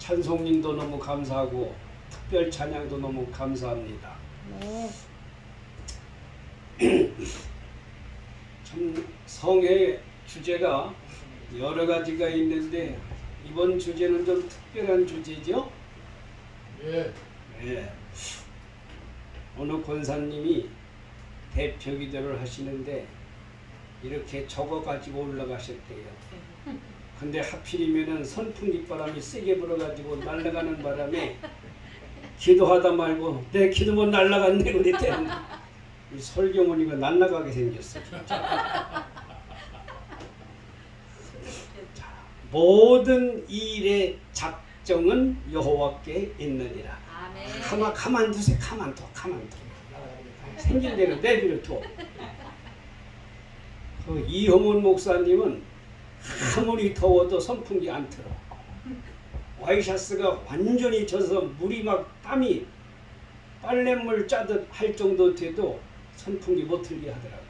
찬송님도 너무 감사하고 특별 찬양도 너무 감사합니다. 참 성의 주제가 여러 가지가 있는데 이번 주제는 좀 특별한 주제죠? 예. 네. 어느 권사님이 대표 기도를 하시는데 이렇게 적어 가지고 올라가셨대요. 근데 하필이면은 선풍기 바람이 세게 불어가지고 날아가는 바람에 기도하다 말고 내 기도만 날아갔네 그랬대요. 설교문이가 날아가게 생겼어. 모든 일의 작정은 여호와께 있느니라. 아멘. 가만두세요. 가만둬. 생긴 대로 내비를 둬. 그 이형훈 목사님은 아무리 더워도 선풍기 안 틀어. 와이셔츠가 완전히 젖어서 물이 막 땀이 빨랫물 짜듯 할 정도 돼도 선풍기 못 틀게 하더라고.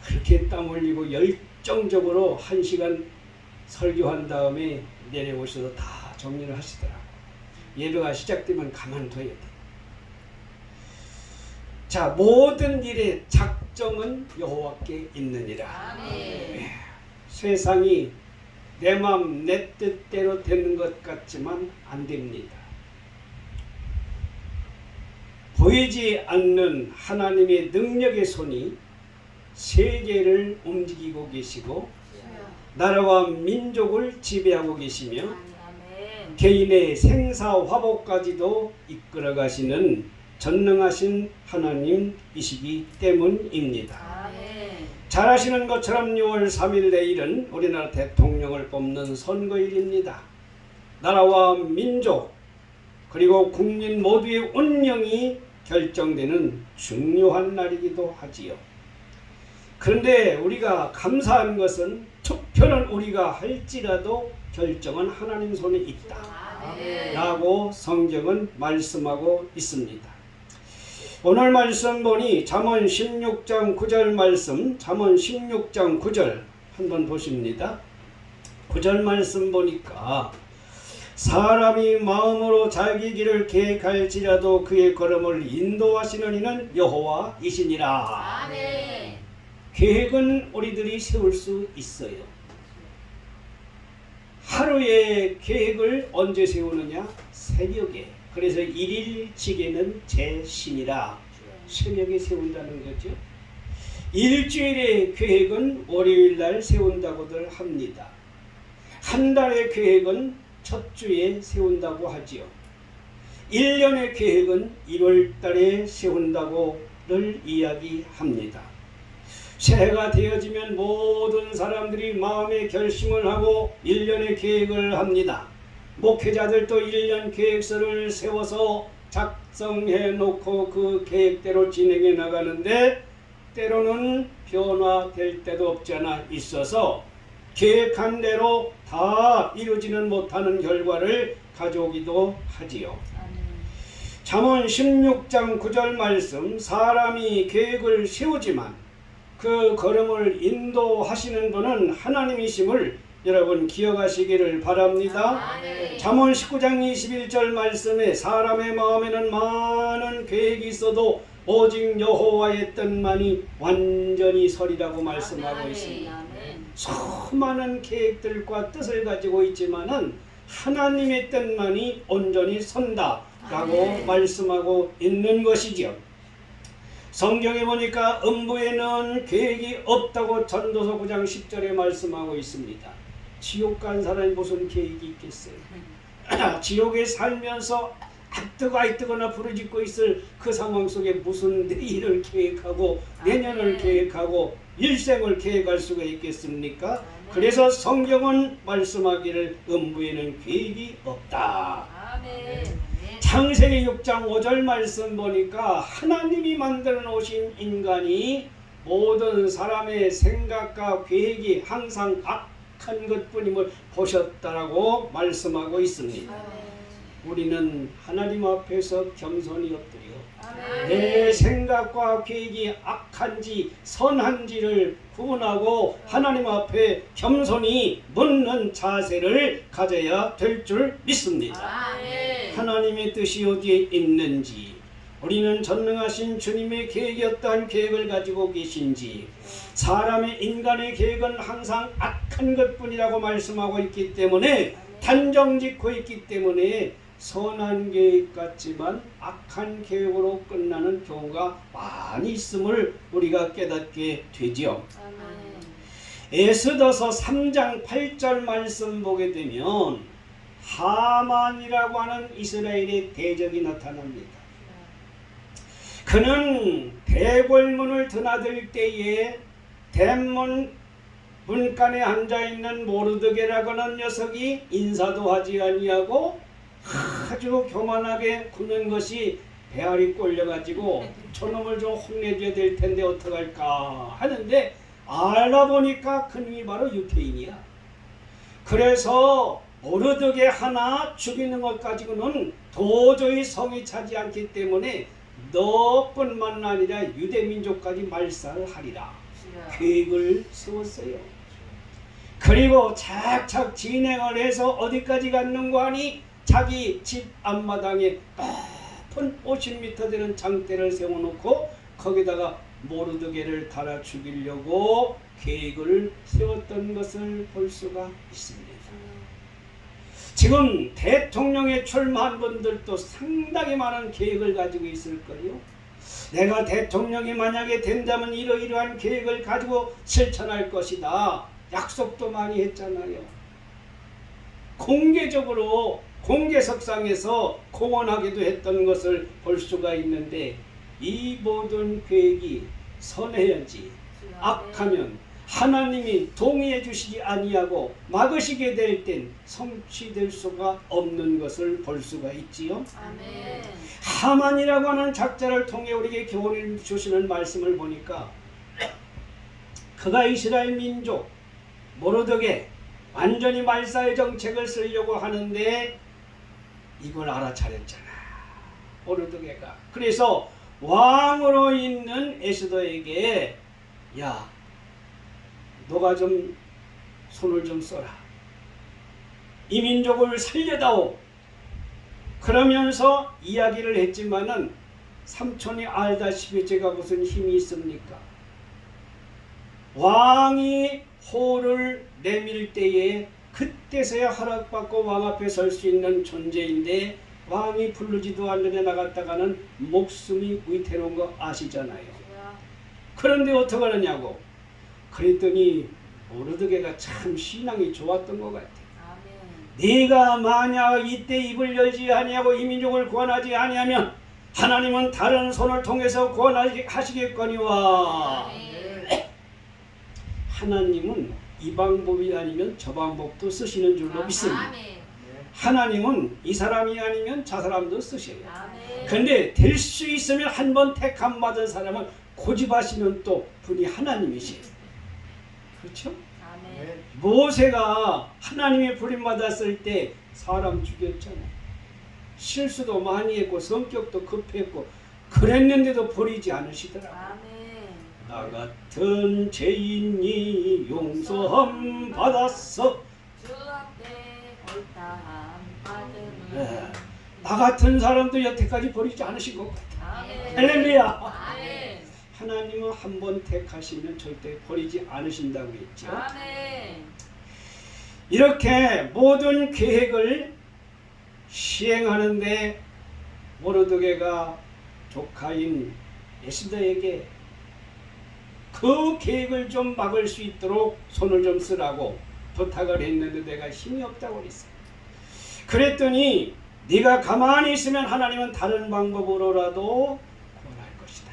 그렇게 땀 흘리고 열정적으로 1시간 설교한 다음에 내려오셔서 다 정리를 하시더라고. 예배가 시작되면 가만둬야 돼. 자, 모든 일의 작정은 여호와께 있느니라. 아멘. 세상이 내 마음 내 뜻대로 되는 것 같지만 안 됩니다. 보이지 않는 하나님의 능력의 손이 세계를 움직이고 계시고 나라와 민족을 지배하고 계시며 개인의 생사화복까지도 이끌어 가시는 전능하신 하나님이시기 때문입니다. 잘 아시는 것처럼 6월 3일 내일은 우리나라 대통령을 뽑는 선거일입니다. 나라와 민족 그리고 국민 모두의 운명이 결정되는 중요한 날이기도 하지요. 그런데 우리가 감사한 것은 투표는 우리가 할지라도 결정은 하나님 손에 있다 라고 성경은 말씀하고 있습니다. 오늘 말씀 보니 잠언 16장 9절 말씀, 잠언 16장 9절 한번 보십니다. 9절 말씀 보니까 사람이 마음으로 자기 길을 계획할지라도 그의 걸음을 인도하시는 이는 여호와이시니라. 아멘. 계획은 우리들이 세울 수 있어요. 하루의 계획을 언제 세우느냐? 새벽에. 그래서 일일치계는 제 신이라 새벽에 세운다는 거죠. 일주일의 계획은 월요일날 세운다고들 합니다. 한 달의 계획은 첫 주에 세운다고 하지요. 1년의 계획은 1월달에 세운다고를 이야기합니다. 새해가 되어지면 모든 사람들이 마음의 결심을 하고 1년의 계획을 합니다. 목회자들도 1년 계획서를 세워서 작성해 놓고 그 계획대로 진행해 나가는데 때로는 변화될 때도 없지 않아 있어서 계획한 대로 다 이루지는 못하는 결과를 가져오기도 하지요. 잠언 16장 9절 말씀 사람이 계획을 세우지만 그 걸음을 인도하시는 분은 하나님이심을 여러분 기억하시기를 바랍니다. 잠언 19장 21절 말씀에 사람의 마음에는 많은 계획이 있어도 오직 여호와의 뜻만이 완전히 서리라고 말씀하고 있습니다. 수많은 계획들과 뜻을 가지고 있지만은 하나님의 뜻만이 온전히 선다라고 말씀하고 있는 것이죠. 성경에 보니까 음부에는 계획이 없다고 전도서 9장 10절에 말씀하고 있습니다. 지옥 간 사람이 무슨 계획이 있겠어요? 지옥에 살면서 앞뜨거나 부르짖고 있을 그 상황 속에 무슨 내일을 계획하고 내년을 계획하고 일생을 계획할 수가 있겠습니까? 그래서 성경은 말씀하기를 음부에는 계획이 없다. 창세기 6장 5절 말씀 보니까 하나님이 만들어 놓으신 인간이 모든 사람의 생각과 계획이 항상 악한 것뿐임을 보셨다라고 말씀하고 있습니다. 우리는 하나님 앞에서 겸손히 엎드려 아멘. 내 생각과 계획이 악한지 선한지를 구분하고 하나님 앞에 겸손히 묻는 자세를 가져야 될 줄 믿습니다. 아멘. 하나님의 뜻이 어디에 있는지, 우리는 전능하신 주님의 계획이 어떠한 계획을 가지고 계신지, 사람의 인간의 계획은 항상 악한 것뿐이라고 말씀하고 있기 때문에, 단정 짓고 있기 때문에 선한 계획 같지만 악한 계획으로 끝나는 경우가 많이 있음을 우리가 깨닫게 되죠. 아멘. 에스더서 3장 8절 말씀 보게 되면 하만이라고 하는 이스라엘의 대적이 나타납니다. 그는 대궐문을 드나들 때에 대문 문간에 앉아있는 모르드게라고 하는 녀석이 인사도 하지 아니하고 아주 교만하게 구는 것이 배알이 꼴려가지고 저놈을 좀 혼내줘야 될 텐데 어떡할까 하는데, 알아보니까 그놈이 바로 유태인이야. 그래서 모르드게 하나 죽이는 것 가지고는 도저히 성이 차지 않기 때문에 너뿐만 아니라 유대민족까지 말살을 하리라 계획을 세웠어요. 그리고 착착 진행을 해서 어디까지 갔는고 하니 자기 집 앞마당에 높은 50m 되는 장대를 세워놓고 거기다가 모르드게를 달아 죽이려고 계획을 세웠던 것을 볼 수가 있습니다. 지금 대통령에 출마한 분들도 상당히 많은 계획을 가지고 있을 거요. 내가 대통령이 만약에 된다면 이러이러한 계획을 가지고 실천할 것이다. 약속도 많이 했잖아요. 공개적으로 공개석상에서 공언하기도 했던 것을 볼 수가 있는데, 이 모든 계획이 선해야지 악하면 하나님이 동의해 주시지 아니하고 막으시게 될 땐 성취될 수가 없는 것을 볼 수가 있지요. 아멘. 하만이라고 하는 작자를 통해 우리에게 교훈을 주시는 말씀을 보니까, 그가 이스라엘 민족 모르드게 완전히 말살 정책을 쓰려고 하는데 이걸 알아차렸잖아, 모르드게가. 그래서 왕으로 있는 에스더에게, 야, 너가 좀 손을 좀 써라. 이 민족을 살려다오. 그러면서 이야기를 했지만은 삼촌이 알다시피 제가 무슨 힘이 있습니까? 왕이 호를 내밀 때에 그때서야 허락받고 왕 앞에 설 수 있는 존재인데, 왕이 부르지도 않는데 나갔다가는 목숨이 위태로운 거 아시잖아요. 그런데 어떻게 하느냐고. 그랬더니 모르드게가 참 신앙이 좋았던 것 같아. 네가 만약 이때 입을 열지 아니하고 이 민족을 구원하지 아니하면 하나님은 다른 손을 통해서 구원하시겠거니와. 하나님은 이 방법이 아니면 저 방법도 쓰시는 줄로 믿습니다. 하나님은 이 사람이 아니면 저 사람도 쓰셔요. 근데 될 수 있으면 한 번 택함 받은 사람을 고집하시는 또 분이 하나님이시에요. 그렇죠? 모세가 하나님의 부름받았을 때 사람 죽였잖아요. 실수도 많이 했고 성격도 급했고 그랬는데도 버리지 않으시더라고요. 나 같은 죄인이 용서함 받았어. 네. 나 같은 사람도 여태까지 버리지 않으신 것 같아. 할렐루야. 하나님은 한 번 택하시면 절대 버리지 않으신다고 했죠. 이렇게 모든 계획을 시행하는데 모르드게가 조카인 에스더에게 그 계획을 좀 막을 수 있도록 손을 좀 쓰라고 부탁을 했는데 내가 힘이 없다고 그랬어요. 그랬더니 네가 가만히 있으면 하나님은 다른 방법으로라도 구원할 것이다.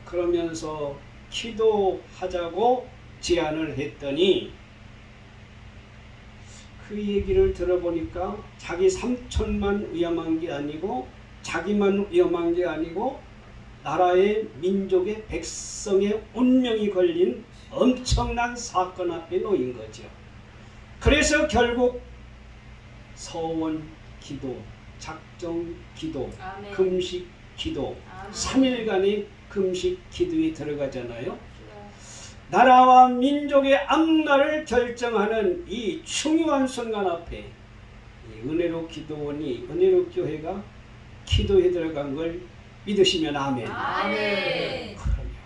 그러면서 기도하자고 제안을 했더니, 그 얘기를 들어보니까 자기 삼촌만 위험한 게 아니고 자기만 위험한 게 아니고 나라의 민족의 백성의 운명이 걸린 엄청난 사건 앞에 놓인 거죠. 그래서 결국 서원 기도, 작정 기도, 아멘. 금식 기도, 아멘. 3일간의 금식 기도에 들어가잖아요. 나라와 민족의 앞날을 결정하는 이 중요한 순간 앞에 이 은혜로 기도원이, 은혜로 교회가 기도에 들어간 걸 믿으시면 아멘. 아멘.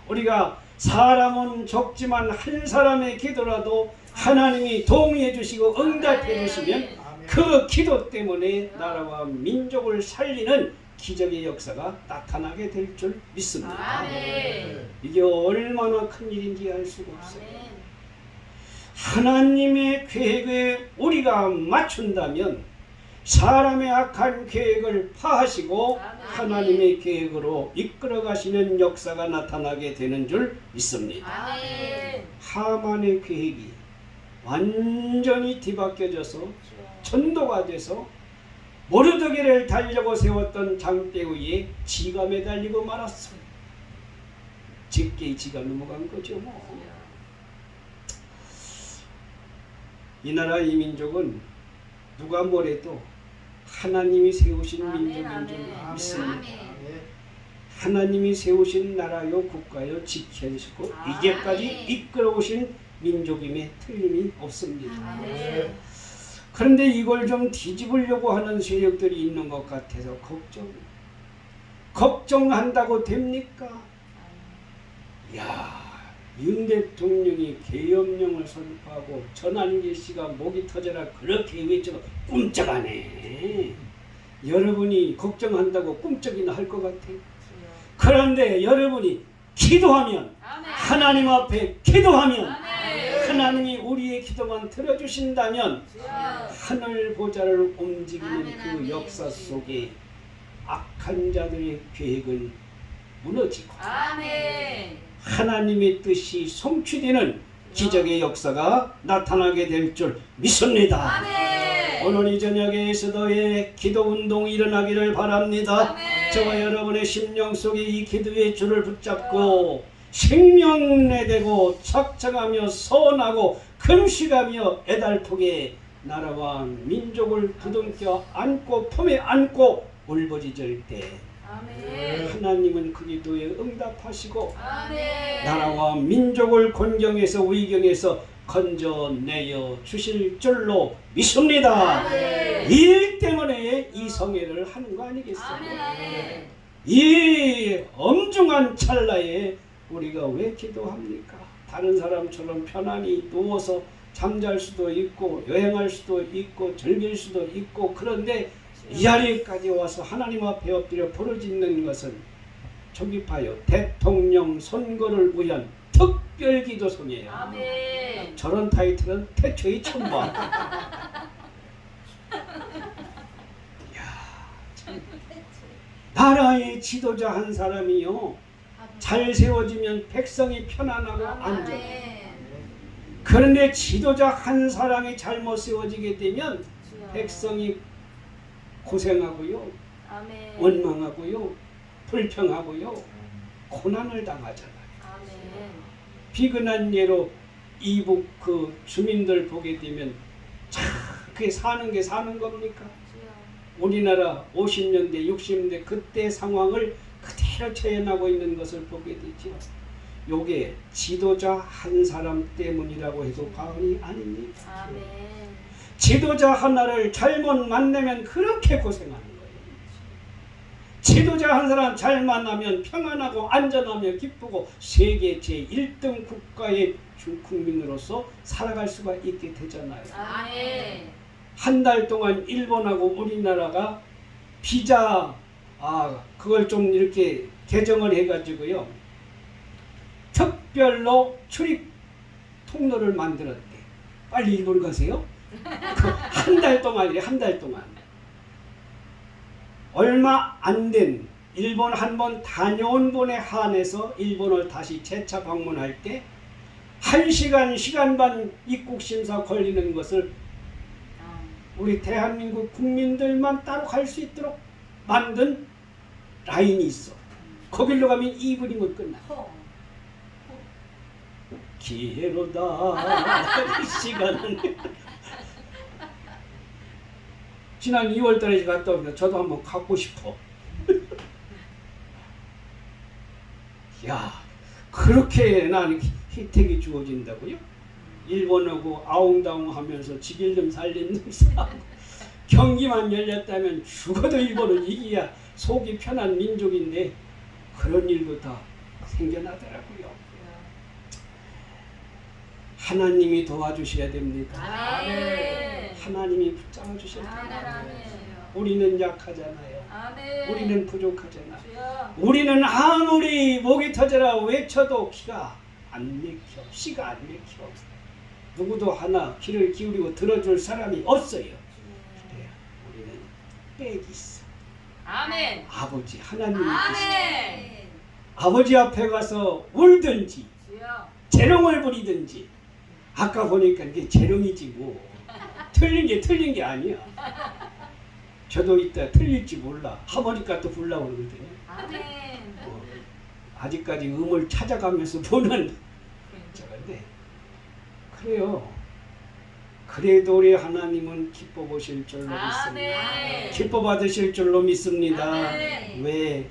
우리가 사람은 적지만 한 사람의 기도라도 하나님이 동의해 주시고 응답해 주시면 그 기도 때문에 나라와 민족을 살리는 기적의 역사가 나타나게 될 줄 믿습니다. 아멘. 이게 얼마나 큰 일인지 알 수가 없어요. 아멘. 하나님의 계획에 우리가 맞춘다면 사람의 악한 계획을 파하시고 아멘. 하나님의 계획으로 이끌어 가시는 역사가 나타나게 되는 줄 믿습니다. 아멘. 하만의 계획이 완전히 뒤바뀌어져서 전도가 돼서 모르드게를 달려고 세웠던 장대위에 지가 매달리고 말았어요. 제게 지가 넘어간 거죠. 이 나라 이 민족은 누가 뭐래도 하나님이 세우신 민족인 줄 믿습니다. 하나님이 세우신 나라요 국가요 지켜주시고 이제까지 이끌어오신 민족임에 틀림이 없습니다. 그런데 이걸 좀 뒤집으려고 하는 세력들이 있는 것 같아서 걱정한다고 됩니까? 야, 윤 대통령이 계엄령을 선포하고 전환기 씨가 목이 터져라 그렇게 외쳐 꿈쩍하네. 여러분이 걱정한다고 꿈쩍이나 할 것 같아요. 그런데 여러분이 기도하면, 하나님 앞에 기도하면, 하나님이 우리의 기도만 들어주신다면 하늘 보좌를 움직이는 그 역사 속에 악한 자들의 계획은 무너지고 하나님의 뜻이 성취되는 기적의 역사가 나타나게 될 줄 믿습니다. 오늘 이 저녁에 에스더의 기도운동이 일어나기를 바랍니다. 저와 여러분의 심령 속에 이 기도의 줄을 붙잡고 생명내되고 착정하며 서원하고 금식하며 애달프게 나라와 민족을 부둥켜 안고 품에 안고 울부짖을 때 하나님은 그 기도에 응답하시고 나라와 민족을 곤경에서 위경에서 건져내어 주실 줄로 믿습니다. 이 일 때문에 이 성회를 하는 거 아니겠어요? 이 엄중한 찰나에 우리가 왜 기도합니까? 다른 사람처럼 편안히 누워서 잠잘 수도 있고 여행할 수도 있고 즐길 수도 있고 그런데 이 자리까지 와서 하나님 앞에 엎드려 부르짖는 것은 저기 봐요. 대통령 선거를 위한 특별기도성이에요. 저런 타이틀은 태초에 처음 봐. 나라의 지도자 한 사람이요 잘 세워지면 백성이 편안하고 안전해요. 그런데 지도자 한 사람이 잘못 세워지게 되면 백성이 고생하고요 원망하고요 불평하고요 고난을 당하잖아요. 비근한 예로 이북 그 주민들 보게 되면 참 그게 사는 게 사는 겁니까? 우리나라 50년대 60년대 그때 상황을 그대로 재현하고 있는 것을 보게 되죠. 요게 지도자 한 사람 때문이라고 해도 과언이 아닙니다. 지도자 하나를 잘못 만나면 그렇게 고생하는 거예요. 지도자 한 사람 잘 만나면 평안하고 안전하며 기쁘고 세계 제1등 국가의 국민으로서 살아갈 수가 있게 되잖아요. 한 달 동안 일본하고 우리나라가 비자 그걸 좀 이렇게 개정을 해가지고요 특별로 출입 통로를 만들었대. 빨리 일본 가세요. 한 달 동안이래. 한 달 동안 얼마 안 된 일본 한 번 다녀온 분에 한해서 일본을 다시 재차 방문할 때 1시간 시간 반 입국 심사 걸리는 것을 우리 대한민국 국민들만 따로 갈 수 있도록 만든 라인이 있어. 거길로 가면 2분이면 끝나. 기회로다 이 시간은 지난 2월달에 갔다 오니까 저도 한번 갖고 싶어. 야, 그렇게 나는 혜택이 주어진다고요? 일본하고 아웅다웅 하면서 지길름 살림 싸고 경기만 열렸다면 죽어도 일본은 이기야 속이 편한 민족인데 그런 일도 다 생겨나더라고요. 하나님이 도와주셔야 됩니다. 아멘. 하나님이 붙잡아 주셔야 됩니다. 아멘. 우리는 약하잖아요. 아멘. 우리는 부족하잖아. 주여. 우리는 아무리 목이 터져라 외쳐도 기가 안 막혀. 씨가 안 막혀. 누구도 하나 귀를 기울이고 들어줄 사람이 없어요. 그래야 우리는 빽이 있어. 아멘. 아버지 하나님이 계시죠. 아멘. 아버지 앞에 가서 울든지 주여. 재롱을 부리든지. 아까 보니까 이게 재롱이지 뭐. 틀린 게 아니야. 저도 이따 틀릴지 몰라. 하모니카 또 불라고 그러거든요. 아멘. 아직까지 음을 찾아가면서 보는 저건데 그래요. 그래도 우리 하나님은 기뻐 보실 줄로 믿습니다. 아멘. 기뻐 받으실 줄로 믿습니다. 아멘. 왜?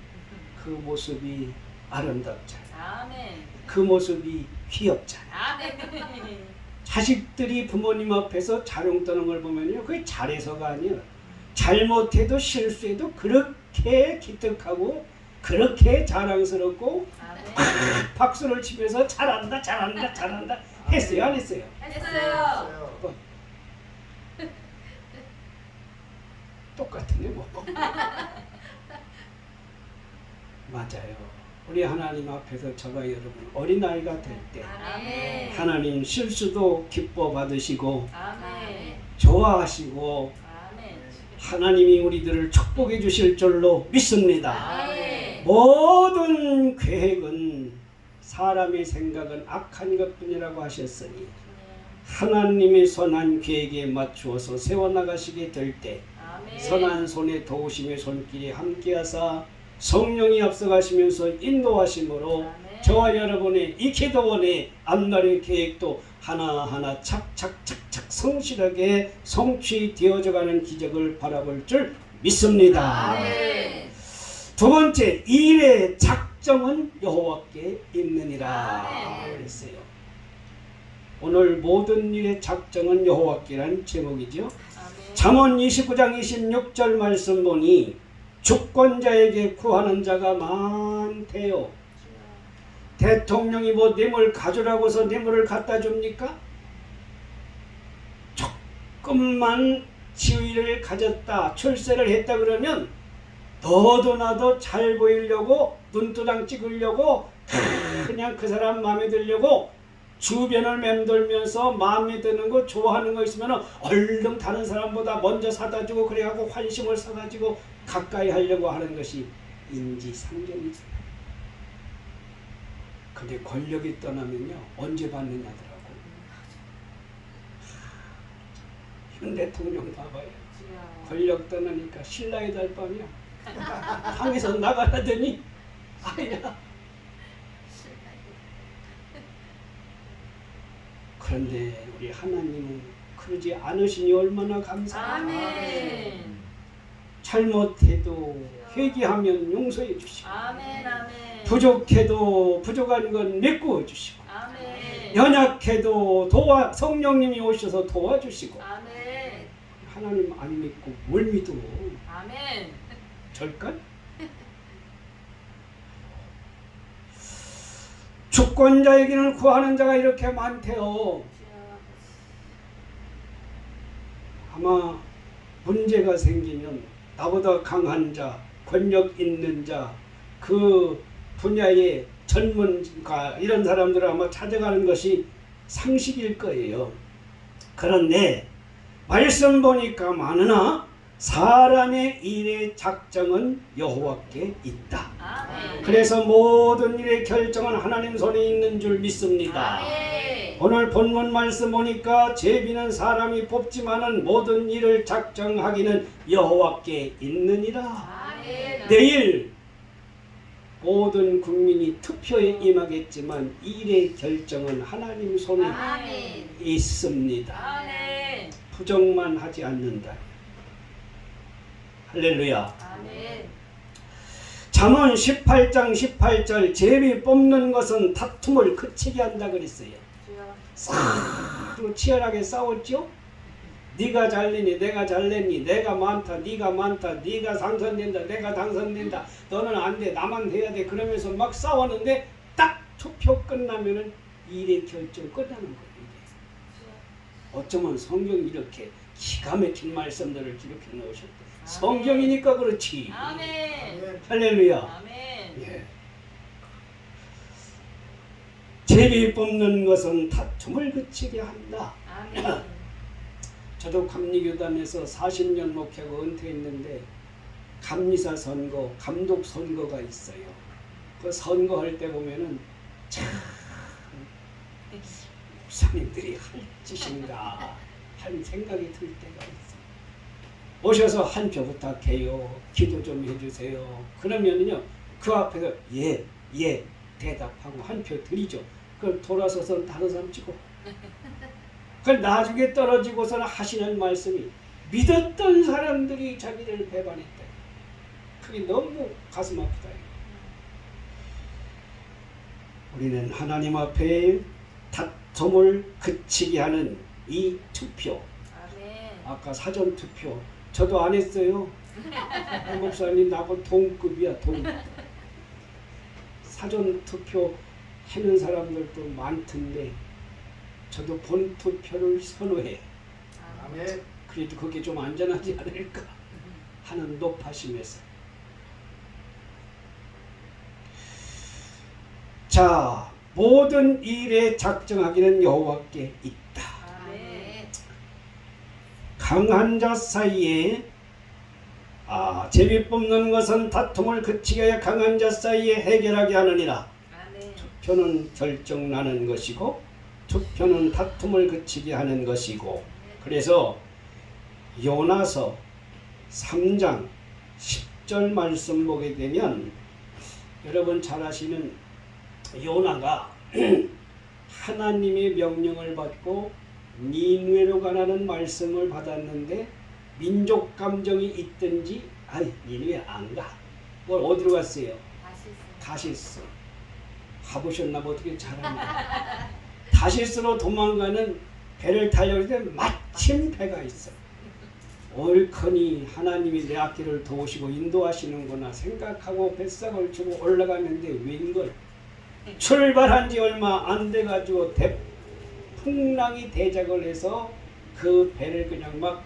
그 모습이 아름답잖아. 아멘. 그 모습이 귀엽잖아. 아멘. 자식들이 부모님 앞에서 자롱 떠는 걸 보면요, 그게 잘해서가 아니야. 잘못해도 실수해도 그렇게 기특하고 그렇게 자랑스럽고 아멘. 박수를 치면서 잘한다 잘한다 잘한다 했어요 안 했어요? 했어요. 똑같은데 뭐. 맞아요. 우리 하나님 앞에서 저와 여러분 어린아이가 될 때 아멘. 하나님 실수도 기뻐 받으시고 아멘. 좋아하시고 아멘. 하나님이 우리들을 축복해 주실 줄로 믿습니다. 아멘. 모든 계획은 사람의 생각은 악한 것뿐이라고 하셨으니 하나님의 선한 계획에 맞추어서 세워나가시게 될 때 아멘. 선한 손에 도우심의 손길이 함께하사 성령이 앞서가시면서 인도하심으로 아멘. 저와 여러분의 이 기도원의 앞날의 계획도 하나하나 착착착착 성실하게 성취되어져가는 기적을 바라볼 줄 믿습니다. 아멘. 두 번째, 일의 작정은 여호와께 있느니라 아멘. 그랬어요. 오늘 모든 일의 작정은 여호와께라는 제목이죠. 아멘. 잠언 29장 26절 말씀 보니 주권자에게 구하는 자가 많대요. 대통령이 뭐 뇌물 가져라고서 뇌물을 갖다 줍니까? 조금만 지위를 가졌다, 출세를 했다 그러면 너도 나도 잘 보이려고 눈두당 찍으려고 그냥 그 사람 마음에 들려고 주변을 맴돌면서 마음에 드는 거 좋아하는 거 있으면 얼른 다른 사람보다 먼저 사다 주고 그래갖고 환심을 사다 주고 가까이 하려고 하는 것이 인지상정이죠. 근데 권력이 떠나면요 언제 받느냐더라고. 현 대통령 봐봐요. 권력 떠나니까 신라의 달밤이야. 방에서 나가라더니 아야. 그런데 우리 하나님은 그러지 않으시니 얼마나 감사합니까. 아멘. 잘못해도 회개하면 용서해 주시고 아멘. 아멘. 부족해도 부족한 건 메꾸어 주시고 아멘. 연약해도 성령님이 오셔서 도와주시고 아멘. 하나님 안 믿고 뭘 믿어? 아멘. 절간? 주권자에게는 구하는 자가 이렇게 많대요. 아마 문제가 생기면 나보다 강한 자, 권력 있는 자, 그 분야의 전문가 이런 사람들을 아마 찾아가는 것이 상식일 거예요. 그런데 말씀 보니까 많으나 사람의 일의 작정은 여호와께 있다. 아멘. 그래서 모든 일의 결정은 하나님 손에 있는 줄 믿습니다. 아멘. 오늘 본문 말씀 보니까 제비는 사람이 뽑지만은 모든 일을 작정하기는 여호와께 있느니라. 아멘. 내일 모든 국민이 투표에 임하겠지만 일의 결정은 하나님 손에 아멘. 있습니다. 아멘. 부정만 하지 않는다. 할렐루야. 아멘. 잠언 18장 18절 제비 뽑는 것은 다툼을 그치게 한다 그랬어요. 주여. 서로 치열하게 싸웠죠. 네가 잘내니 내가 잘내니 내가 많다 네가 많다 네가 당선된다 내가 당선된다 너는 안 돼 나만 돼야 돼 그러면서 막 싸웠는데 딱 투표 끝나면은 일의 결정 끝나는 거예요. 어쩌면 성경이 이렇게 기가 막힌 말씀들을 기록해 놓으셨대. 성경이니까 그렇지. 아멘. 할렐루야. 아멘. 예. 제비 뽑는 것은 다툼을 그치게 한다. 아멘. 저도 감리교단에서 40년 목회하고 은퇴했는데 감리사 선거, 감독 선거가 있어요. 그 선거할 때 보면은 참 목사님들이 할 짓인가 하는 생각이 들 때가 있어요. 오셔서 한 표 부탁해요. 기도 좀 해주세요. 그러면은요 그 앞에서 예 대답하고 한 표 드리죠. 그걸 돌아서서 다른 사람 찍고 그 나중에 떨어지고서는 하시는 말씀이 믿었던 사람들이 자기를 배반했다. 그게 너무 가슴 아프다. 우리는 하나님 앞에 다툼을 그치게 하는 이 투표. 아멘. 아까 사전 투표 저도 안 했어요. 목사님 나하고 동급이야 동급. 사전 투표 하는 사람들도 많던데 저도 본 투표를 선호해. 아멘. 그래도 그게 좀 안전하지 않을까 하는 높아심에서. 자, 모든 일에 작정하기는 여호와께 있다. 아멘. 강한 자 사이에 제비 뽑는 것은 다툼을 그치게 하여 강한 자 사이에 해결하게 하느니라. 아멘. 투표는 결정나는 것이고 투표는 다툼을 그치게 하는 것이고. 그래서 요나서 3장 10절 말씀 보게 되면 여러분 잘 아시는 요나가 하나님의 명령을 받고 니느웨로 가라는 말씀을 받았는데 민족 감정이 있든지 니느웨 안 가. 뭘 어디로 갔어요? 다시스. 가보셨나 봐. 어떻게 잘하냐. 다시스로 도망가는 배를 타려고 했는데 마침 배가 있어. 옳거니 하나님이 내 앞길을 도우시고 인도하시는구나 생각하고 뱃삭을 주고 올라갔는데 웬걸 출발한 지 얼마 안 돼가지고 풍랑이 대작을 해서 그 배를 그냥 막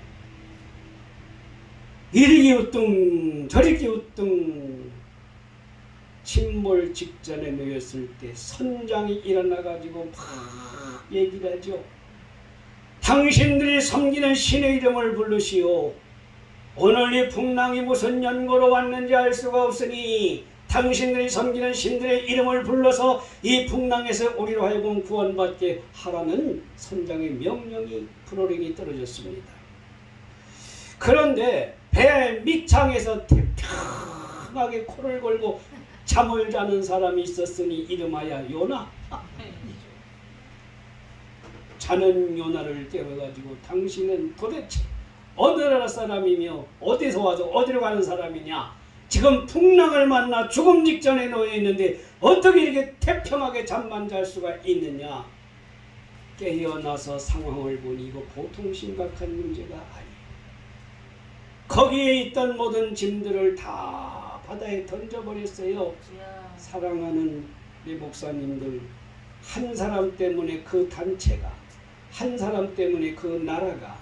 이리 우뚱 저리 우뚱 침몰 직전에 놓였을 때 선장이 일어나가지고 막 얘기를 하죠. 당신들이 섬기는 신의 이름을 부르시오. 오늘 이 풍랑이 무슨 연고로 왔는지 알 수가 없으니 당신들이 섬기는 신들의 이름을 불러서 이 풍랑에서 우리로 하여금 구원받게 하라는 선장의 명령이 불호령이 떨어졌습니다. 그런데 배 밑창에서 태평하게 코를 골고 잠을 자는 사람이 있었으니 이름하여 요나. 자는 요나를 깨워가지고 당신은 도대체 어느 나라 사람이며 어디서 와서 어디로 가는 사람이냐. 지금 풍랑을 만나 죽음 직전에 놓여 있는데 어떻게 이렇게 태평하게 잠만 잘 수가 있느냐. 깨어나서 상황을 보니 이거 보통 심각한 문제가 아니에요. 거기에 있던 모든 짐들을 다 바다에 던져버렸어요. 사랑하는 우리 목사님들, 한 사람 때문에 그 단체가, 한 사람 때문에 그 나라가,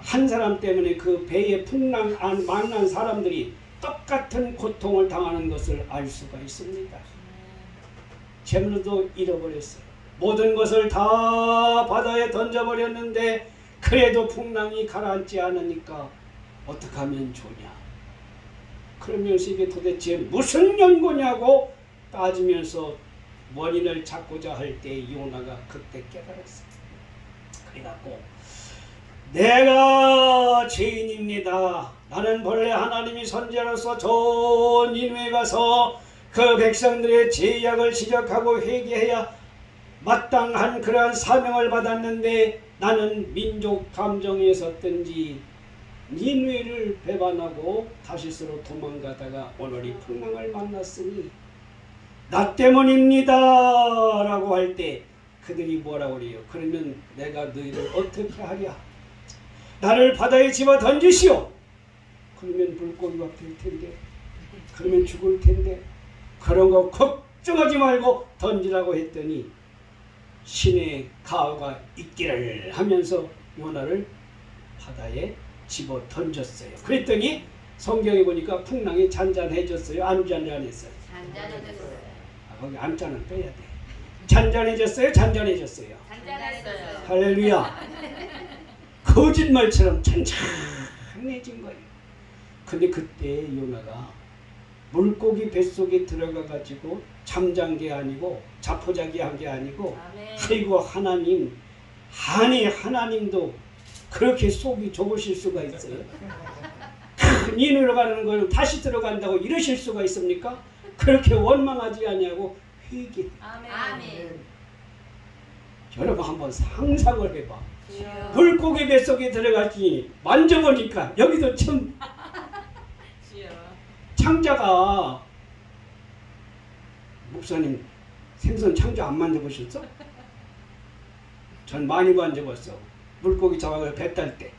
한 사람 때문에 그 배에 풍랑 만난 사람들이 똑같은 고통을 당하는 것을 알 수가 있습니다. 재물도 잃어버렸어요. 모든 것을 다 바다에 던져버렸는데 그래도 풍랑이 가라앉지 않으니까 어떻게 하면 좋냐. 그러면서 이게 도대체 무슨 연고냐고 따지면서 원인을 찾고자 할 때 요나가 그때 깨달았어요. 그래갖고 내가 죄인입니다. 나는 본래 하나님이 선지자로서 저 니느웨에 가서 그 백성들의 죄악을 지적하고 회개해야 마땅한 그러한 사명을 받았는데 나는 민족 감정에 섰든지 니느웨를 배반하고 다시스로 도망가다가 오늘 이 풍랑을 만났으니 나 때문입니다 라고 할 때 그들이 뭐라고 그래요? 그러면 내가 너희를 어떻게 하랴? 나를 바다에 집어 던지시오. 그러면 물고기가 될 텐데, 그러면 죽을 텐데, 그런 거 걱정하지 말고 던지라고 했더니 신의 가호가 있기를 하면서 요나를 바다에 집어 던졌어요. 그랬더니 성경에 보니까 풍랑이 잔잔해졌어요? 안 잔잔했어요? 잔잔해졌어요. 거기 안자는 빼야 돼. 잔잔해졌어요? 잔잔해졌어요? 잔잔했어요. 할렐루야. 거짓말처럼 잔잔해진 거예요. 근데 그때 요나가 물고기 뱃속에 들어가 가지고 잠잔 게 아니고 자포자기 한 게 아니고 아멘. 아이고 하나님, 아니 하나님도 그렇게 속이 좁으실 수가 있어요? 큰 인으로 가는 걸 다시 들어간다고 이러실 수가 있습니까? 그렇게 원망하지 아니하고 회개. 아멘. 여러분 한번 상상을 해봐. 주여. 물고기 뱃속에 들어갔지 만져보니까 여기도 참 주여. 창자가, 목사님 생선 창자 안 만져보셨어? 전 많이 만져봤어. 물고기 잡아서 배 딸 때.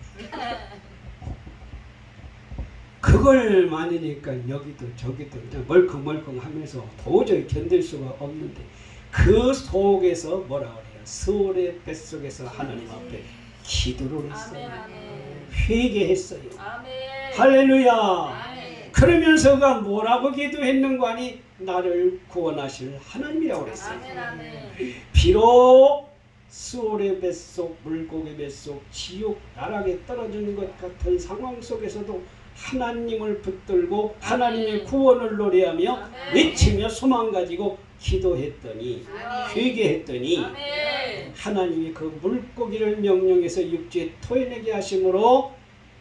그걸 만지니까 여기도 저기도 그냥 멀컹멀컹 하면서 도저히 견딜 수가 없는데 그 속에서 뭐라 그래요? 스올의 뱃속에서 하나님 앞에 기도를 했어요. 아멘. 회개했어요. 아멘. 할렐루야. 아멘. 그러면서가 뭐라고 기도했는가 하니 나를 구원하실 하나님이라고 그랬어요. 아멘. 아멘. 비록 스올의 뱃속, 물고기 뱃속, 지옥 나락에 떨어지는 것 같은 상황 속에서도 하나님을 붙들고 하나님의 구원을 노래하며 아멘. 외치며 소망 가지고 기도했더니 아멘. 회개했더니 아멘. 하나님이 그 물고기를 명령해서 육지에 토해내게 하심으로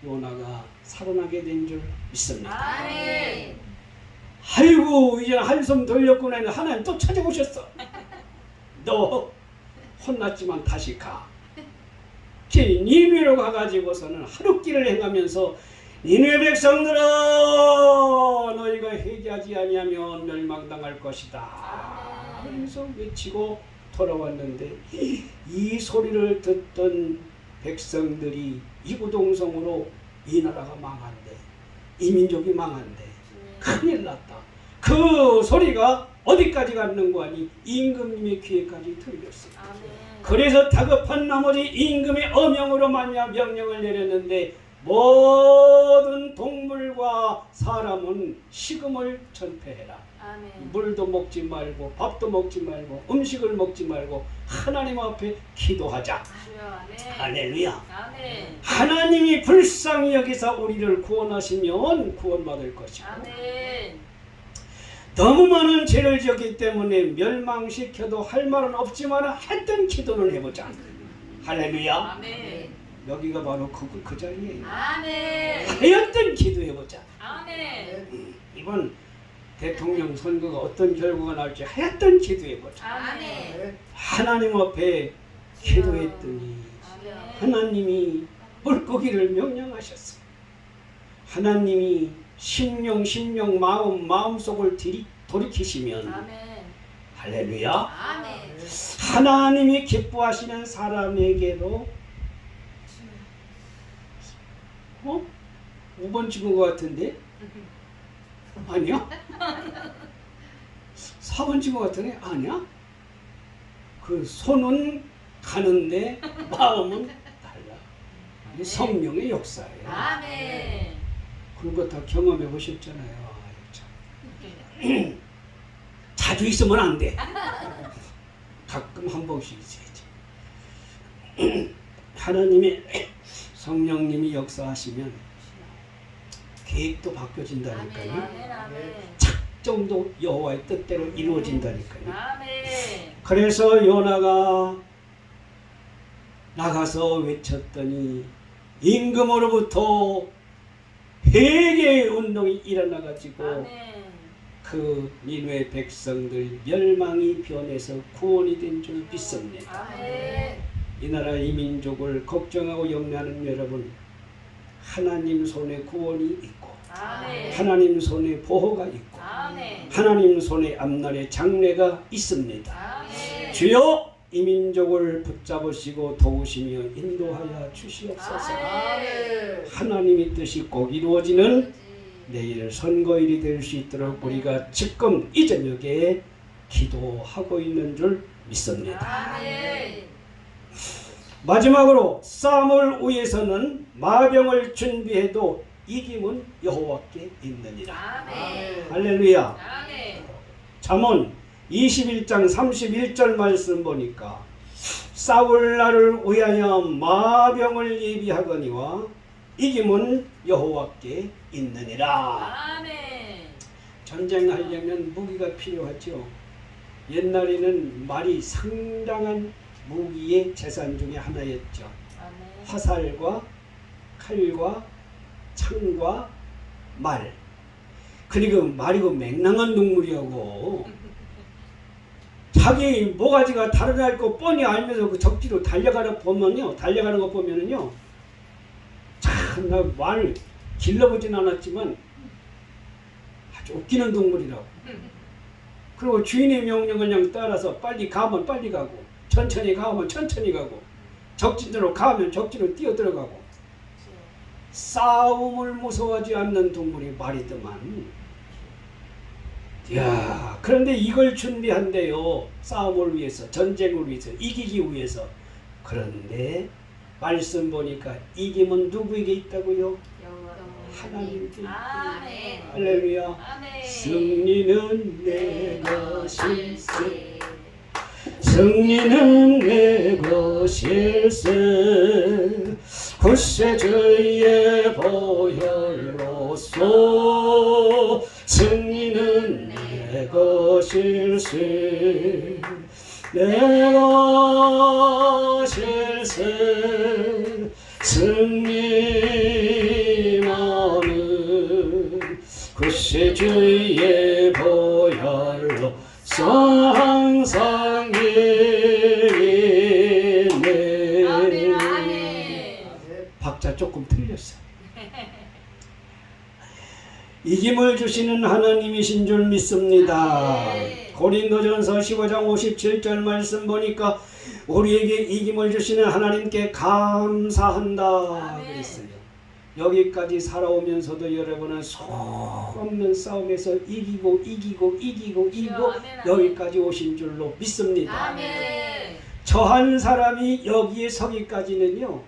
요나가 살아나게 된 줄 믿습니다. 아멘. 아이고 이제 한숨 돌렸구나 했는데 하나님 또 찾아오셨어. 너 혼났지만 다시 가. 니느웨로 가가지고서는 하룻길을 행하면서 니느웨 백성들아 너희가 회개하지 아니하면 멸망당할 것이다. 그래서 외치고 돌아왔는데 이 소리를 듣던 백성들이 이구동성으로 이 나라가 망한대, 이 민족이 망한대, 큰일 났다. 그 소리가 어디까지 갔는고 하니 임금님의 귀에까지 들렸어요. 아멘. 그래서 다급한 나머지 임금의 어명으로 말미암아 명령을 내렸는데 모든 동물과 사람은 식음을 전폐해라. 아멘. 물도 먹지 말고 밥도 먹지 말고 음식을 먹지 말고 하나님 앞에 기도하자. 주여. 아멘. 할렐루야. 아멘. 하나님이 불쌍히 여기서 우리를 구원하시면 구원받을 것이고 아멘. 너무 많은 죄를 지었기 때문에 멸망시켜도 할 말은 없지만 했던 기도는 해보자. 할렐루야. 아멘. 여기가 바로 그 자리예요. 아멘. 하였던 기도해보자. 아멘. 이번 대통령 선거가 어떤 결과가 나올지 하였던 기도해보자. 아멘. 하나님 앞에 기도했더니 아멘. 하나님이 물고기를 명령하셨어요. 하나님이 심령 마음속을 돌이키시면 아멘. 할렐루야. 아멘. 하나님이 기뻐하시는 사람에게로 5번 찍은 것 같은데? 아니야? 4번 찍은 것 같은데? 아니야? 그 손은 가는데 마음은 달라. 이게 성령의 역사예요. 아멘. 그런 거 다 경험해 보셨잖아요. 참. 자주 있으면 안 돼. 가끔 한 번씩 있어야지. 하나님의 성령님이 역사하시면 계획도 바뀌어진다니까요. 아멘. 아멘. 작정도 여호와의 뜻대로 이루어진다니까요. 아멘. 그래서 요나가 나가서 외쳤더니 임금으로부터 회개의 운동이 일어나가지고 아멘. 그 니느웨 백성들 멸망이 변해서 구원이 된 줄 믿습니다. 아멘. 이 나라 이 민족을 걱정하고 염려하는 여러분, 하나님 손에 구원이 있고 아멘. 하나님 손에 보호가 있고 아멘. 하나님 손에 앞날에 장래가 있습니다. 아멘. 주여 이 민족을 붙잡으시고 도우시며 인도하여 주시옵소서. 아멘. 하나님의 뜻이 꼭 이루어지는 내일 선거일이 될 수 있도록 우리가 지금 이 저녁에 기도하고 있는 줄 믿습니다. 아멘. 마지막으로 싸움을 위해서는 마병을 준비해도 이김은 여호와께 있느니라. 아멘. 할렐루야. 아멘. 잠언 21장 31절 말씀 보니까 싸울 날을 위하여 마병을 예비하거니와 이김은 여호와께 있느니라. 아멘. 전쟁하려면 무기가 필요하죠. 옛날에는 말이 상당한 무기의 재산 중에 하나였죠. 아멘. 화살과 칼과 창과 말. 그리고 말이 그 맹랑한 동물이하고 자기 모가지가 달아날 거 뻔히 알면서 그 적지로 달려가는 거 보면은요, 참, 나 말 길러보진 않았지만 아주 웃기는 동물이라고. 그리고 주인의 명령을 그냥 따라서 빨리 가면 빨리 가고, 천천히 가면 천천히 가고, 적진으로 가면 적진으로 뛰어 들어가고, 싸움을 무서워하지 않는 동물이 말이더만. 야, 그런데 이걸 준비한대요. 싸움을 위해서, 전쟁을 위해서, 이기기 위해서. 그런데 말씀 보니까 이김은 누구에게 있다고요? 하나님께. 아멘. 할렐루야. 아멘. 승리는 내 것일세. 승리는 내 것일세. 굳세 주의 보혈로서 승리는 내 것일세. 내 것일세. 승리만은 굳세 주의 보혈로서 항상 이기네. 아멘. 아멘. 박자 조금 틀렸어. 이김을 주시는 하나님이신 줄 믿습니다. 고린도전서 15장 57절 말씀 보니까 우리에게 이김을 주시는 하나님께 감사한다 그랬어요. 여기까지 살아오면서도 여러분은 소없는 싸움에서 이기고 여기까지 오신 줄로 믿습니다. 아멘. 저 한 사람이 여기에 서기까지는요,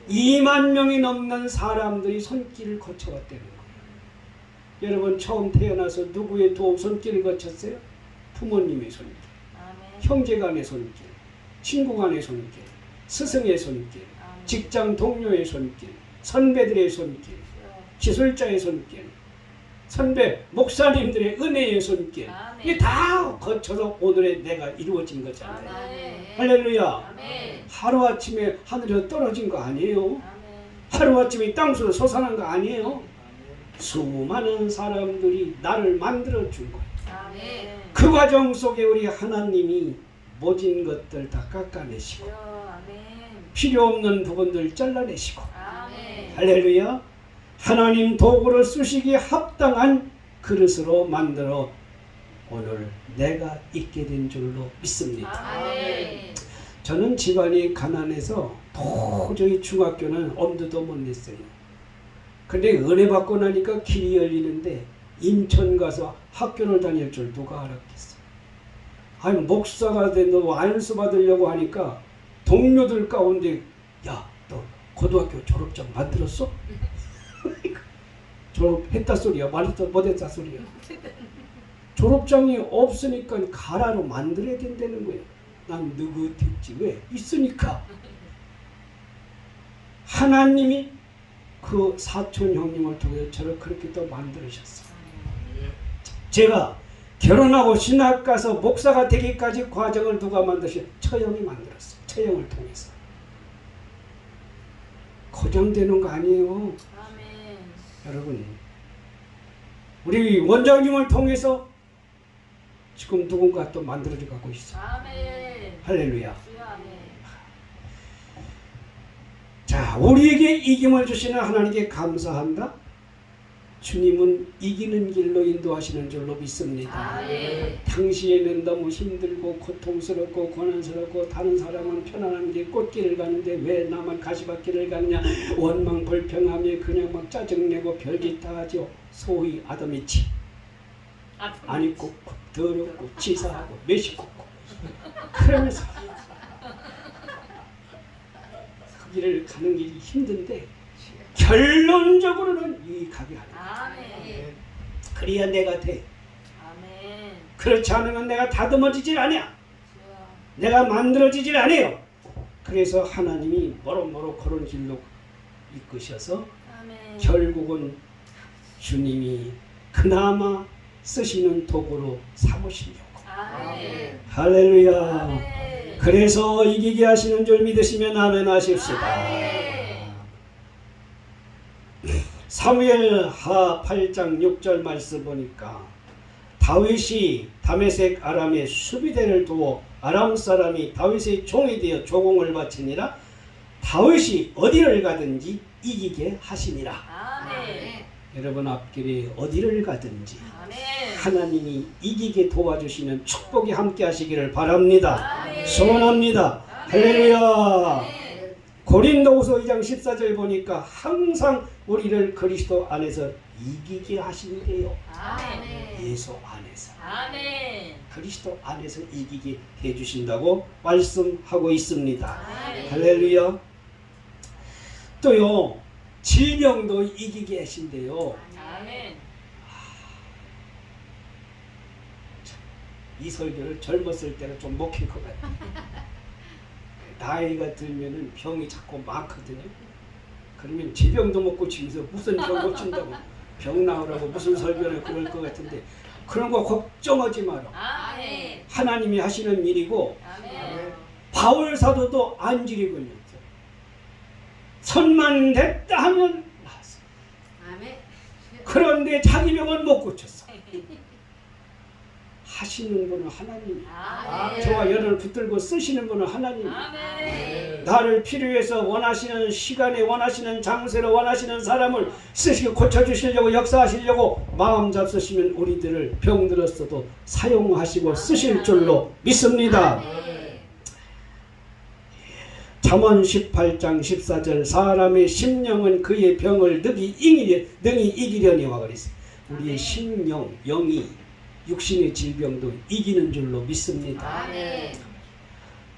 2만 명이 넘는 사람들이 손길을 거쳐왔다는 거예요. 여러분 처음 태어나서 누구의 도움 손길을 거쳤어요? 부모님의 손길, 아멘. 형제간의 손길, 친구간의 손길, 스승의 손길, 아멘. 직장 동료의 손길, 선배들의 손길, 기술자의 손길, 선배 목사님들의 은혜의 손길, 아멘. 이게 다 거쳐서 오늘의 내가 이루어진 거잖아요. 아멘. 할렐루야. 아멘. 하루아침에 하늘에서 떨어진 거 아니에요. 아멘. 하루아침에 땅속에서 솟아난 거 아니에요. 수많은 사람들이 나를 만들어준 거예요. 아멘. 그 과정 속에 우리 하나님이 모진 것들 다 깎아내시고 아멘. 필요 없는 부분들 잘라내시고, 아멘. 할렐루야, 하나님 도구를 쓰시기에 합당한 그릇으로 만들어 오늘 내가 있게 된 줄로 믿습니다. 아멘. 저는 집안이 가난해서 도저히 중학교는 엄두도 못 냈어요. 근데 은혜 받고 나니까 길이 열리는데 인천 가서 학교를 다닐 줄 누가 알았겠어요. 아니 목사가 된다고 안수 받으려고 하니까 동료들 가운데, 야, 너 고등학교 졸업장 만들었어? 졸업했다 소리야, 못했다 소리야. 졸업장이 없으니까 가라로 만들어야 된다는 거예요. 난 느긋했지. 왜? 있으니까. 하나님이 그 사촌 형님을 통해서 저를 그렇게 또 만들으셨어요. 제가 결혼하고 신학 가서 목사가 되기까지 과정을 누가 만드셨어요? 처형이 만들었어요. 처형을 통해서. 고정되는 거 아니에요. 아멘. 여러분, 우리 원장님을 통해서 지금 누군가 또 만들어져 가고 있어요. 아멘. 할렐루야. 주여 아멘. 자, 우리에게 이김을 주시는 하나님께 감사한다. 주님은 이기는 길로 인도하시는 줄로 믿습니다. 아멘. 당시에는 너무 힘들고 고통스럽고 고난스럽고 다른 사람은 편안한 길 꽃길을 가는데 왜 나만 가시밭길을 가느냐 원망 불평하며 그냥 막 짜증내고 별짓 다 하죠. 소위 아담이치 안 입고 더럽고 치사하고 매식고 그러면서 그 길을 가는 길이 힘든데 결론적으로는 유익하게 하라. 아멘. 그래야 내가 돼. 아멘. 그렇지 않으면 내가 다듬어지질 않아. 주여. 내가 만들어지질 않아요. 그래서 하나님이 뭐로뭐로 그런 길로 이끄셔서 아멘. 결국은 주님이 그나마 쓰시는 도구로 삼으시려고. 아멘. 할렐루야. 아멘. 그래서 이기게 하시는 줄 믿으시면 아멘 하십시다. 아멘. 사무엘 하 8장 6절 말씀 보니까 다윗이 다메섹 아람의 수비대를 두어 아람 사람이 다윗의 종이 되어 조공을 바치니라. 다윗이 어디를 가든지 이기게 하시니라. 아멘. 여러분 앞길에 어디를 가든지 아멘. 하나님이 이기게 도와주시는 축복이 함께 하시기를 바랍니다. 아멘. 소원합니다. 할렐루야. 고린도후서 2장 14절 보니까 항상 우리를 그리스도 안에서 이기게 하신대요. 아멘. 예수 안에서. 아멘. 그리스도 안에서 이기게 해주신다고 말씀하고 있습니다. 아멘. 할렐루야. 또요 질병도 이기게 하신대요. 아멘. 이 설교를 젊었을 때는 좀 먹힐 것 같아요. 나이가 들면은 병이 자꾸 많거든요. 그러면 지병도 먹고 치면서 무슨 병 고친다고 병 나으라고 무슨 설교를 그럴 것 같은데 그런 거 걱정하지 마라. 아멘. 하나님이 하시는 일이고 아멘. 바울 사도도 안질이 걸렸어요. 손만 댔다 하면 나았어요. 아멘. 그런데 자기 병은 못 고쳤어. 하시는 분은 하나님. 아멘. 저와 여러분을 붙들고 쓰시는 분은 하나님. 아멘. 나를 필요해서 원하시는 시간에 원하시는 장소로 원하시는 사람을 쓰시고 고쳐주시려고 역사하시려고 마음 잡수시면 우리들을 병들었어도 사용하시고 쓰실 줄로 믿습니다. 아멘. 잠언 18장 14절 사람의 심령은 그의 병을 능히 이기려니와 그랬어요. 우리의 심령, 영이 육신의 질병도 이기는 줄로 믿습니다. 아멘.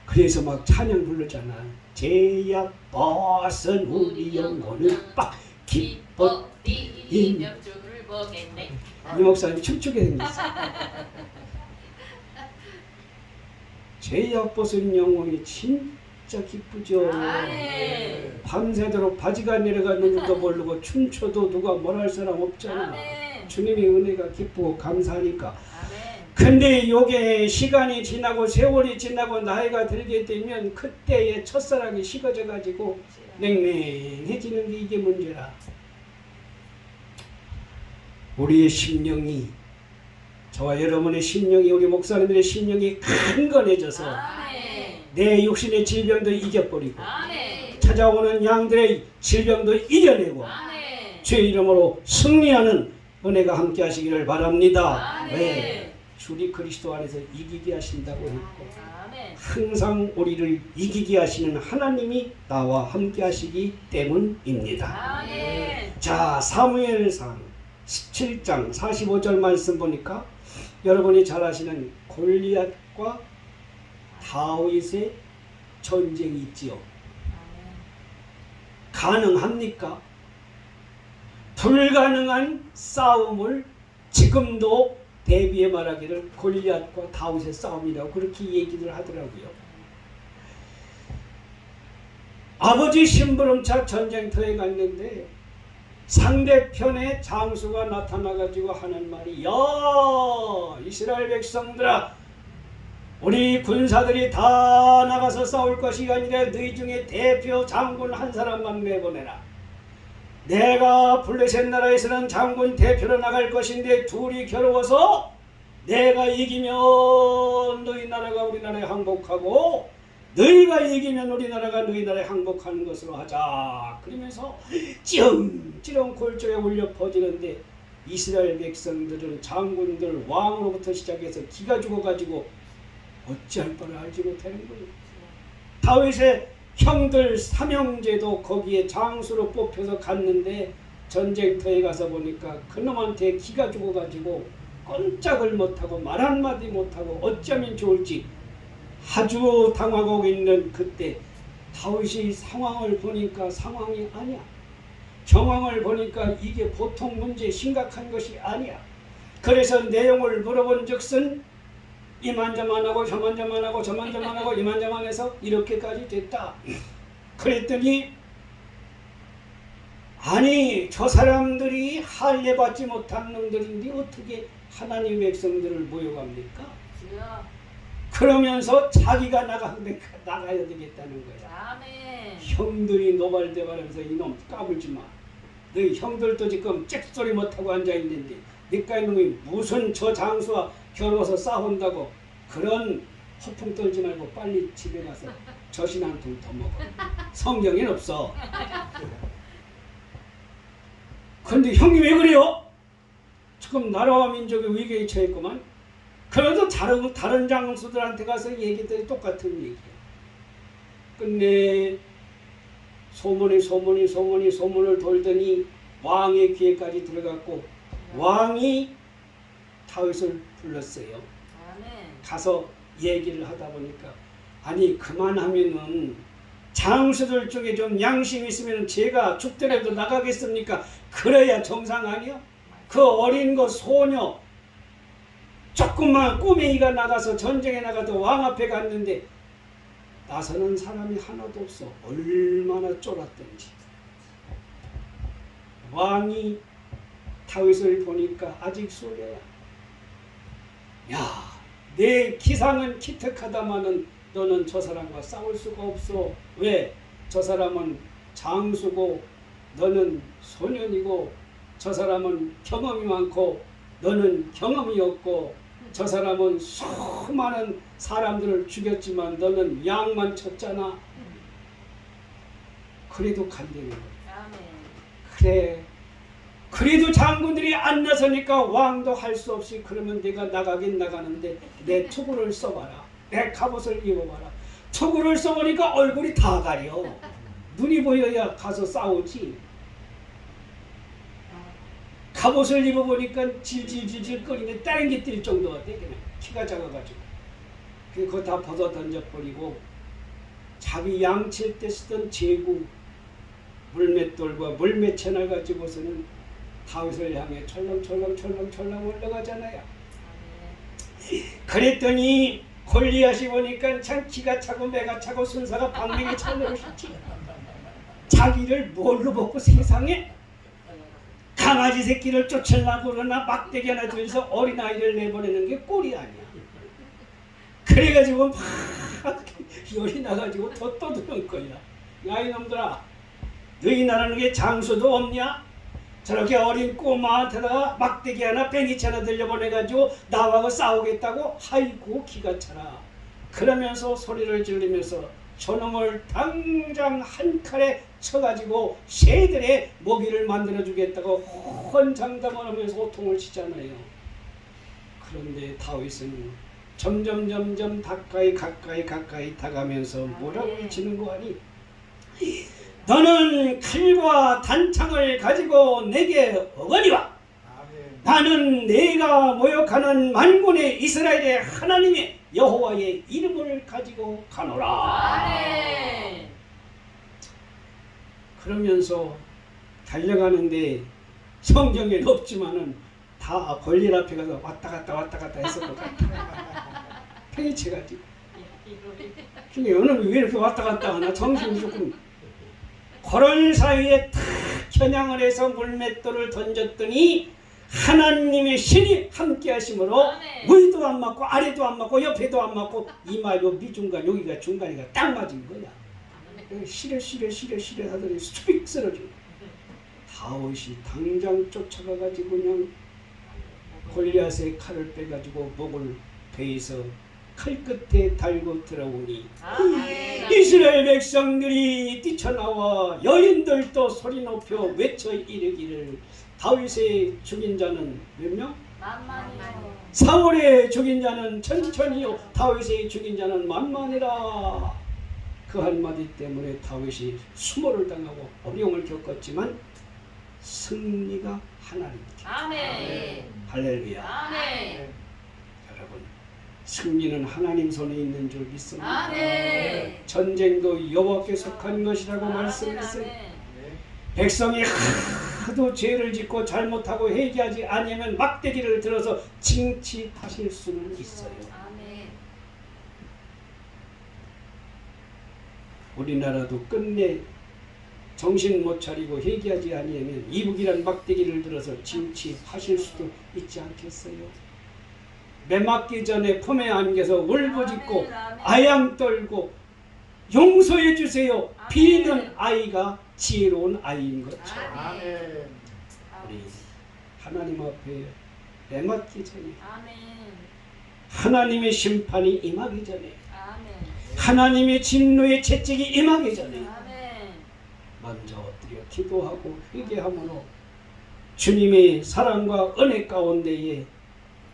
그래서 막 찬양 부르잖아. 제약 벗은 우리 영혼은 빡 기뻐 뛰며 주를 보겠네. 이 목사님 춤추게 생겼어. 제약 벗은 영혼이 진짜 기쁘죠. 아멘. 밤새도록 바지가 내려가는 줄도 모르고 춤춰도 누가 뭘 할 사람 없잖아. 아멘. 주님의 은혜가 기쁘고 감사하니까. 아멘. 근데 요게 시간이 지나고 세월이 지나고 나이가 들게 되면 그때의 첫사랑이 식어져 가지고 냉랭해지는 게 이게 문제라. 우리의 심령이 저와 여러분의 심령이 우리 목사님들의 심령이 강건해져서 아멘. 내 육신의 질병도 이겨버리고 아멘. 찾아오는 양들의 질병도 이겨내고 아멘. 주의 이름으로 승리하는 은혜가 함께 하시기를 바랍니다. 아멘. 왜? 주리 그리스도 안에서 이기게 하신다고 했고 아멘. 항상 우리를 이기게 하시는 하나님이 나와 함께 하시기 때문입니다. 아멘. 자, 사무엘상 17장 45절 말씀 보니까 여러분이 잘 아시는 골리앗과 다윗의 전쟁이 있지요. 가능합니까? 불가능한 싸움을 지금도 대비해 말하기를 골리앗과 다윗의 싸움이라고 그렇게 얘기를 하더라고요. 아버지 심부름차 전쟁터에 갔는데 상대편의 장수가 나타나가지고 하는 말이 야 이스라엘 백성들아 우리 군사들이 다 나가서 싸울 것이 아니라 너희 중에 대표 장군 한 사람만 내보내라. 내가 블레셋 나라에서는 장군 대표로 나갈 것인데 둘이 겨루어서 내가 이기면 너희 나라가 우리 나라에 항복하고 너희가 이기면 우리나라가 너희 나라에 항복하는 것으로 하자. 그러면서 찌렁찌렁 골조에 울려 퍼지는데 이스라엘 백성들은 장군들 왕으로부터 시작해서 기가 죽어가지고 어찌할 바를 알지 못하는 거예요. 다윗의 형들 삼형제도 거기에 장수로 뽑혀서 갔는데 전쟁터에 가서 보니까 그놈한테 기가 죽어가지고 꼼짝을 못하고 말 한마디 못하고 어쩌면 좋을지 아주 당황하고 있는 그때 다윗이 상황을 보니까 상황이 아니야. 정황을 보니까 이게 보통 문제 심각한 것이 아니야. 그래서 내용을 물어본 즉슨 이만저만하고 저만저만하고 저만저만하고 이만저만해서 이렇게까지 됐다. 그랬더니 아니 저 사람들이 할례 받지 못한 놈들인데 어떻게 하나님 백성들을 모욕합니까? 그러면서 자기가 나가야 되겠다는 거야. 아멘. 형들이 노발대발하면서 이놈 까불지 마. 너희 형들도 지금 잭소리 못하고 앉아있는데 니까 이놈이 무슨 저 장수와 겨루어서 싸운다고 그런 허풍 떨지 말고 빨리 집에 가서 젖이나 한 통 더 먹어. 성경엔 없어. 근데 형님 왜 그래요? 지금 나라와 민족이 위기에 처했구만. 그래도 다른 장수들한테 가서 얘기들이 똑같은 얘기야. 끝내 소문을 돌더니 왕의 귀에까지 들어갔고 왕이 다윗을 불렀어요. 아멘. 가서 얘기를 하다 보니까 아니 그만하면은 장수들 중에 좀 양심 있으면 제가 죽더라도 나가겠습니까? 그래야 정상 아니야? 그 어린 거 소녀 조금만 꼬맹이가 나가서 전쟁에 나가도 왕 앞에 갔는데 나서는 사람이 하나도 없어. 얼마나 쫄았던지. 왕이 다윗을 보니까 아직 소녀야. 야, 내 기상은 기특하다마는 너는 저 사람과 싸울 수가 없어. 왜? 저 사람은 장수고 너는 소년이고 저 사람은 경험이 많고 너는 경험이 없고 저 사람은 수많은 사람들을 죽였지만 너는 양만 쳤잖아. 그래도 간대는 거야. 아멘. 그래. 그래도 장군들이 안 나서니까 왕도 할 수 없이 그러면 내가 나가긴 나가는데 내 투구를 써봐라. 내 갑옷을 입어봐라. 투구를 써보니까 얼굴이 다 가려. 눈이 보여야 가서 싸우지. 갑옷을 입어보니까 질질질질 끓이면 다른 게 뛸 정도가 돼. 그냥 키가 작아가지고. 그거 다 벗어 던져버리고 자기 양칠 때 쓰던 제구 물맷돌과 물맷채널 가지고서는 다윗을 향해 철렁철렁 올라가잖아요. 그랬더니 골리앗이 보니까 참 기가 차고 매가 차고 순사가 방맹에 찰려고 싶지. 자기를 뭘로 먹고 세상에 강아지 새끼를 쫓으려고 그러나 막대기 하나 들여서 어린아이를 내보내는 게 꼴이 아니야. 그래가지고 막 열이 나가지고 더 떠드는 거야. 야 이놈들아, 너희 나라는 게 장수도 없냐? 저렇게 어린 꼬마한테다가 막대기 하나 뺑이치 하나 들려보내가지고 나하고 싸우겠다고? 아이고 기가 차라. 그러면서 소리를 지르면서 저놈을 당장 한 칼에 쳐가지고 새들의 먹이를 만들어주겠다고 헌장담을 하면서 호통을 치잖아요. 그런데 다윗은 점점 가까이 다가면서 뭐라고 외치는 거 아니? 너는 칼과 단창을 가지고 내게 어거니와 나는 내가 모욕하는 만군의 이스라엘의 하나님의 여호와의 이름을 가지고 가노라. 아멘. 그러면서 달려가는데 성경에는 없지만은 다 골리앗 앞에 가서 왔다 갔다 했을 것 같아. 팽이쳐가지고. 근데 오늘 왜 이렇게 왔다 갔다 하나? 정신이 조금. 그런 사이에 탁 겨냥을 해서 물맷돌을 던졌더니 하나님의 신이 함께 하심으로 위도 안 맞고 아래도 안 맞고 옆에도 안 맞고 이마 요 미중간 여기가 중간이가 딱 맞은 거야. 시래 하더니 스픽 쓰러져. 다윗이 당장 쫓아가가지고 그냥 골리앗의 칼을 빼가지고 목을 베이서 칼끝에 달고 들어오니 아멘. 이스라엘 백성들이 뛰쳐나와 여인들도 소리 높여 외쳐 이르기를 다윗의 죽인 자는 몇 명? 만만이요. 사울의 죽인 자는 천천히요 다윗의 죽인 자는 만만이라. 그 한마디 때문에 다윗이 수모를 당하고 어려움을 겪었지만 승리가 하나님입니다. 아멘. 할렐루야. 아멘. 여러분, 승리는 하나님 손에 있는 줄 믿습니다. 아멘. 전쟁도 여호와께 속한 것이라고 말씀했어요. 백성이 하도 죄를 짓고 잘못하고 회개하지 아니하면 막대기를 들어서 징치하실 수는 있어요. 아멘. 우리나라도 끝내 정신 못 차리고 회개하지 아니하면 이북이란 막대기를 들어서 징치하실 수도 있지 않겠어요. 매 맞기 전에 품에 안겨서 울부짖고 아양 떨고 용서해 주세요. 비는 아이가 지혜로운 아이인 것처럼 아멘. 우리 하나님 앞에 매 맞기 전에 아멘. 하나님의 심판이 임하기 전에 아멘. 하나님의 진노의 채찍이 임하기 전에 아멘. 먼저 엎드려 기도하고 회개함으로 주님의 사랑과 은혜 가운데에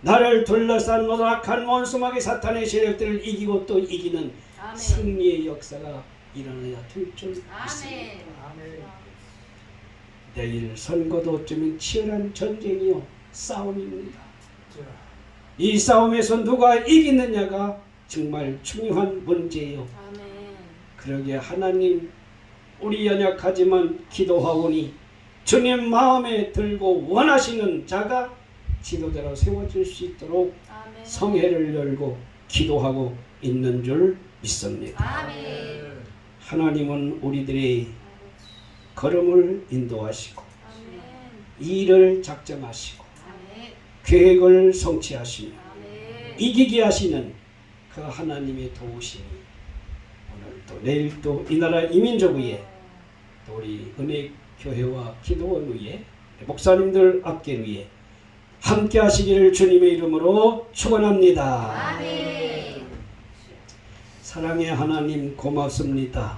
나를 둘러싼 노랗한 원수마귀 사탄의 세력들을 이기고 또 이기는 아멘. 승리의 역사가 일어나야 될 줄 믿습니다. 아멘. 내일 선거도 어쩌면 치열한 전쟁이요 싸움입니다. 이 싸움에서 누가 이기느냐가 정말 중요한 문제예요. 아멘. 그러게 하나님 우리 연약하지만 기도하오니 주님 마음에 들고 원하시는 자가 지도자로 세워질 수 있도록 아멘. 성회를 열고 기도하고 있는 줄 믿습니다. 아멘. 하나님은 우리들의 걸음을 인도하시고 아멘. 일을 작정하시고 아멘. 계획을 성취하시며 아멘. 이기게 하시는 그 하나님의 도우심이 오늘 또 내일 또 이 나라 이민족 위에 또 우리 은혜교회와 기도원 위에 목사님들 앞길 위에 함께 하시기를 주님의 이름으로 축원합니다. 아멘. 사랑의 하나님 고맙습니다.